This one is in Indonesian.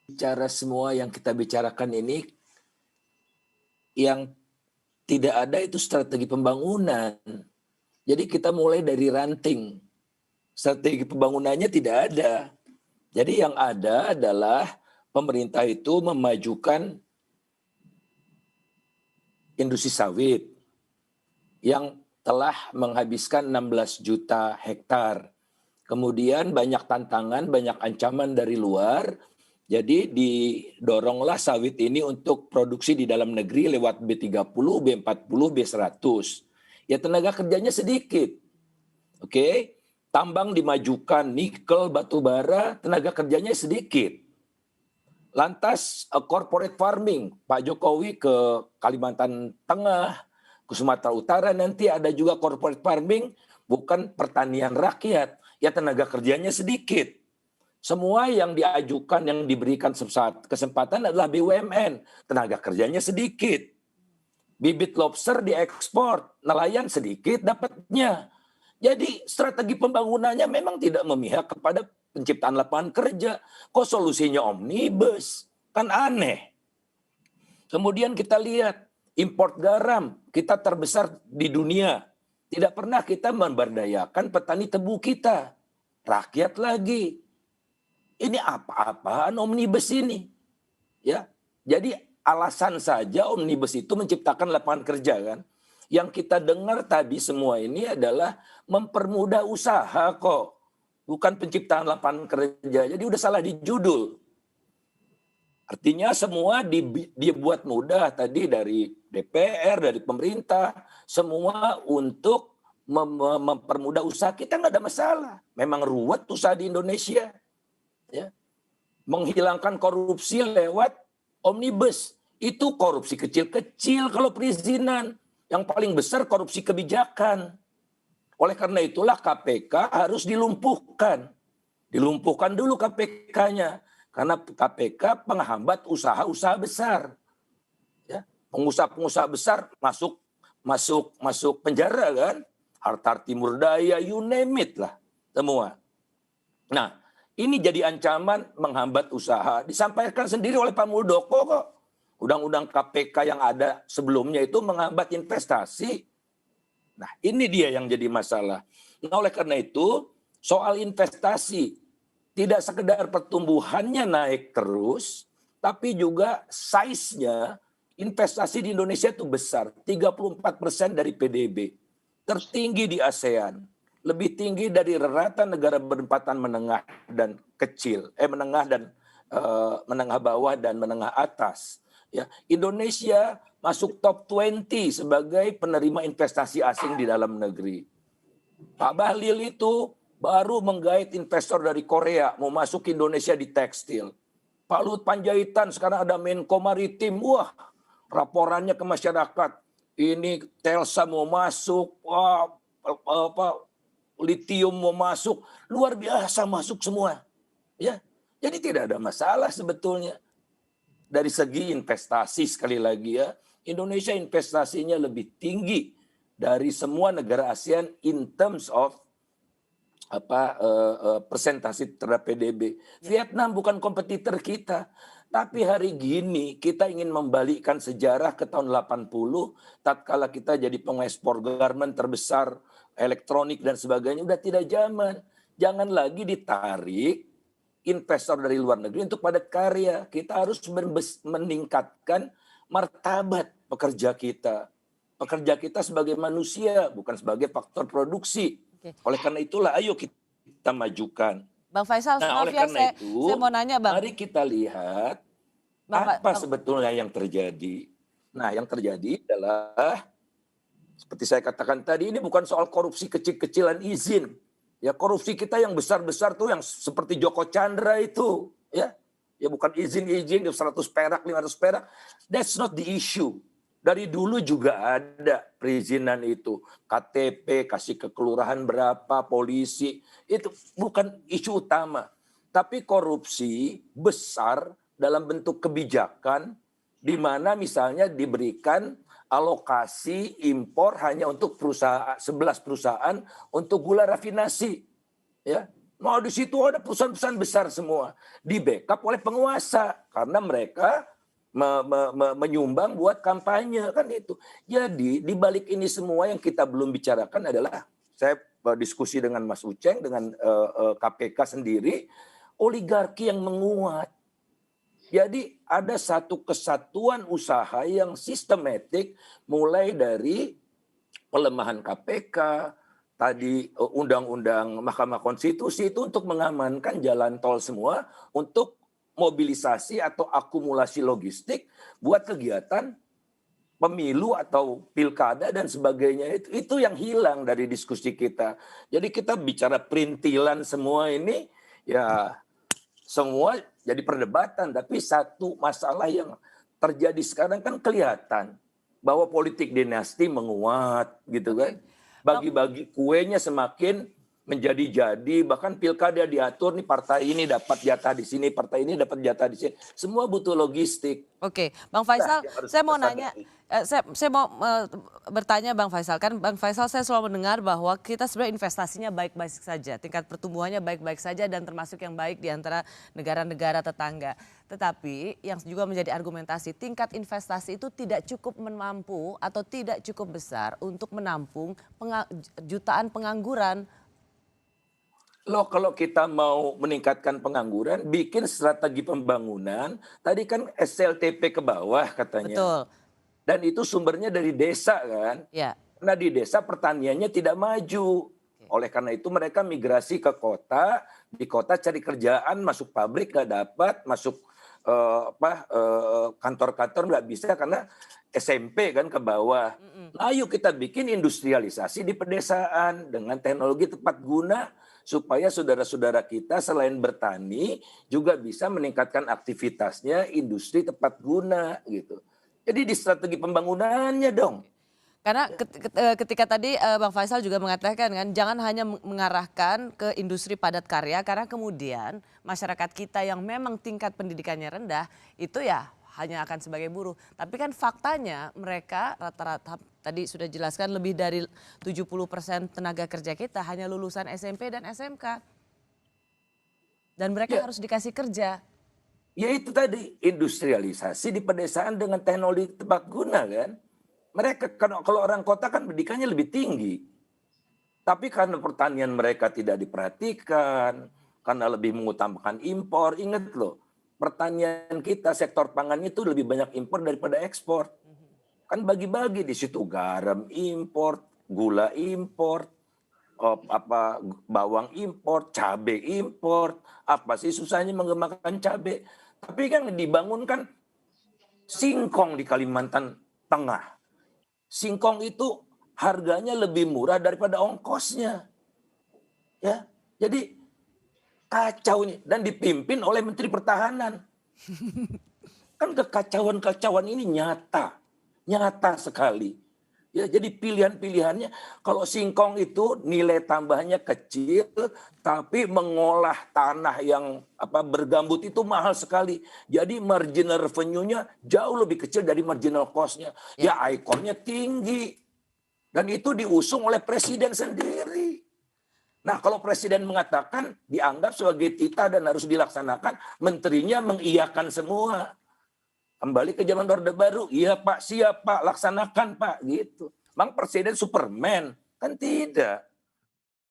bicara semua yang kita bicarakan ini, yang tidak ada itu strategi pembangunan. Jadi kita mulai dari ranting. Strategi pembangunannya tidak ada. Jadi yang ada adalah pemerintah itu memajukan industri sawit yang telah menghabiskan 16 juta hektar. Kemudian banyak tantangan, banyak ancaman dari luar. Jadi didoronglah sawit ini untuk produksi di dalam negeri lewat B30, B40, B100. Ya tenaga kerjanya sedikit. Oke, tambang dimajukan, nikel, batu bara, tenaga kerjanya sedikit. Lantas corporate farming, Pak Jokowi ke Kalimantan Tengah, ke Sumatera Utara, nanti ada juga corporate farming, bukan pertanian rakyat. Ya tenaga kerjanya sedikit. Semua yang diajukan, yang diberikan kesempatan adalah BUMN. Tenaga kerjanya sedikit. Bibit lobster diekspor, nelayan sedikit dapatnya. Jadi strategi pembangunannya memang tidak memihak kepada penciptaan lapangan kerja. Kok solusinya omnibus? Kan aneh. Kemudian kita lihat import garam, kita terbesar di dunia. Tidak pernah kita memberdayakan petani tebu kita. Rakyat lagi. Ini apa-apaan omnibus ini? Ya. Jadi alasan saja omnibus itu menciptakan lapangan kerja kan. Yang kita dengar tadi semua ini adalah mempermudah usaha kok. Bukan penciptaan lapangan kerja. Jadi udah salah di judul. Artinya semua dibuat mudah tadi dari DPR, dari pemerintah. Semua untuk mempermudah usaha. Kita nggak ada masalah. Memang ruwet usaha di Indonesia. Ya. Menghilangkan korupsi lewat omnibus. Itu korupsi kecil-kecil kalau perizinan. Yang paling besar korupsi kebijakan. Oleh karena itulah KPK harus dilumpuhkan. Dilumpuhkan dulu KPK-nya. Karena KPK penghambat usaha-usaha besar. Ya. Pengusaha-pengusaha besar masuk penjara kan. Harta Timur Daya, you name it lah. Semua. Nah, ini jadi ancaman menghambat usaha. Disampaikan sendiri oleh Pak Muldoko kok. Undang-undang KPK yang ada sebelumnya itu menghambat investasi. Nah ini dia yang jadi masalah. Nah oleh karena itu soal investasi. Tidak sekedar pertumbuhannya naik terus. Tapi juga size-nya investasi di Indonesia itu besar. 34% dari PDB. Tertinggi di ASEAN. Lebih tinggi dari rata negara berpendapatan menengah dan kecil, menengah bawah dan menengah atas. Ya, Indonesia masuk top 20 sebagai penerima investasi asing di dalam negeri. Pak Bahlil itu baru menggait investor dari Korea mau masuk Indonesia di tekstil. Pak Luhut Panjaitan sekarang ada Menko Maritim, wah laporannya ke masyarakat. Ini Telsa mau masuk, wah litium mau masuk, luar biasa masuk semua. Ya. Jadi tidak ada masalah sebetulnya. Dari segi investasi sekali lagi ya, Indonesia investasinya lebih tinggi dari semua negara ASEAN in terms of persentase terhadap PDB. Vietnam bukan kompetitor kita. Tapi hari gini kita ingin membalikkan sejarah ke tahun 80 tatkala kita jadi pengekspor garment terbesar, elektronik dan sebagainya, udah tidak zaman. Jangan lagi ditarik investor dari luar negeri untuk padat karya. Kita harus meningkatkan martabat pekerja kita. Pekerja kita sebagai manusia, bukan sebagai faktor produksi. Oke. Oleh karena itulah ayo kita majukan. Bang Faisal, nah, oleh karena itu, saya mau nanya Bang. Mari kita lihat apa sebetulnya yang terjadi. Nah, yang terjadi adalah seperti saya katakan tadi, ini bukan soal korupsi kecil-kecilan izin. Ya korupsi kita yang besar-besar tuh yang seperti Joko Chandra itu. Ya bukan izin-izin 100 perak, 500 perak. That's not the issue. Dari dulu juga ada perizinan itu. KTP, kasih ke kelurahan berapa, polisi. Itu bukan isu utama. Tapi korupsi besar dalam bentuk kebijakan di mana misalnya diberikan alokasi impor hanya untuk 11 perusahaan untuk gula rafinasi. Ya. Mau di situ ada perusahaan-perusahaan besar semua, di-backup oleh penguasa karena mereka menyumbang buat kampanye kan itu. Jadi di balik ini semua yang kita belum bicarakan adalah saya diskusi dengan Mas Uceng dengan KPK sendiri, oligarki yang menguat. Jadi ada satu kesatuan usaha yang sistematik mulai dari pelemahan KPK, tadi undang-undang Mahkamah Konstitusi itu untuk mengamankan jalan tol semua untuk mobilisasi atau akumulasi logistik buat kegiatan pemilu atau pilkada dan sebagainya itu yang hilang dari diskusi kita. Jadi kita bicara perintilan semua ini ya semua jadi perdebatan, tapi satu masalah yang terjadi sekarang kan kelihatan bahwa politik dinasti menguat gitu kan. Bagi-bagi kuenya semakin menjadi-jadi, bahkan pilkada diatur nih partai ini dapat jatah di sini, partai ini dapat jatah di sini. Semua butuh logistik. Oke, Bang Faisal, Yang harus saya kita mau nanya, sadari. saya mau bertanya Bang Faisal, kan Bang Faisal saya selalu mendengar bahwa kita sebenarnya investasinya baik-baik saja, tingkat pertumbuhannya baik-baik saja dan termasuk yang baik di antara negara-negara tetangga. Tetapi yang juga menjadi argumentasi tingkat investasi itu tidak cukup mampu atau tidak cukup besar untuk menampung jutaan pengangguran. Loh kalau kita mau meningkatkan pengangguran, bikin strategi pembangunan, tadi kan SLTP ke bawah katanya. Betul, Dan itu sumbernya dari desa kan. ya. Karena di desa pertaniannya tidak maju. Oleh karena itu mereka migrasi ke kota, di kota cari kerjaan, masuk pabrik nggak dapat, masuk kantor-kantor nggak bisa karena SMP kan ke bawah. Nah, ayo kita bikin industrialisasi di pedesaan dengan teknologi tepat guna supaya saudara-saudara kita selain bertani juga bisa meningkatkan aktivitasnya industri tepat guna gitu. Jadi di strategi pembangunannya dong. Karena ketika tadi Bang Faisal juga mengatakan kan jangan hanya mengarahkan ke industri padat karya karena kemudian masyarakat kita yang memang tingkat pendidikannya rendah itu ya hanya akan sebagai buruh. Tapi kan faktanya mereka rata-rata tadi sudah jelaskan lebih dari 70% tenaga kerja kita hanya lulusan SMP dan SMK. Dan mereka Ya, harus dikasih kerja. ya itu tadi industrialisasi di pedesaan dengan teknologi tepat guna kan. Mereka kalau orang kota kan pendidikannya lebih tinggi. Tapi karena pertanian mereka tidak diperhatikan, karena lebih mengutamakan impor, ingat loh, pertanian kita sektor pangan itu lebih banyak impor daripada ekspor. Kan bagi-bagi di situ garam impor, gula impor, bawang impor, cabai impor. Apa sih susahnya mengembangkan cabai? Tapi kan dibangunkan singkong di Kalimantan Tengah. Singkong itu harganya lebih murah daripada ongkosnya. Ya. Jadi kacau ini dan dipimpin oleh Menteri Pertahanan. Kan kekacauan-kacauan ini nyata. Nyata sekali. Ya, jadi pilihan-pilihannya kalau singkong itu nilai tambahnya kecil tapi mengolah tanah yang bergambut itu mahal sekali. Jadi marginal revenue-nya jauh lebih kecil dari marginal cost-nya. Ya ikonnya tinggi. Dan itu diusung oleh presiden sendiri. Nah, kalau presiden mengatakan dianggap sebagai titah dan harus dilaksanakan, menterinya mengiyakan semua. Kembali ke zaman Orde Baru, iya Pak, siap Pak, laksanakan Pak, gitu. Memang presiden Superman? Kan tidak.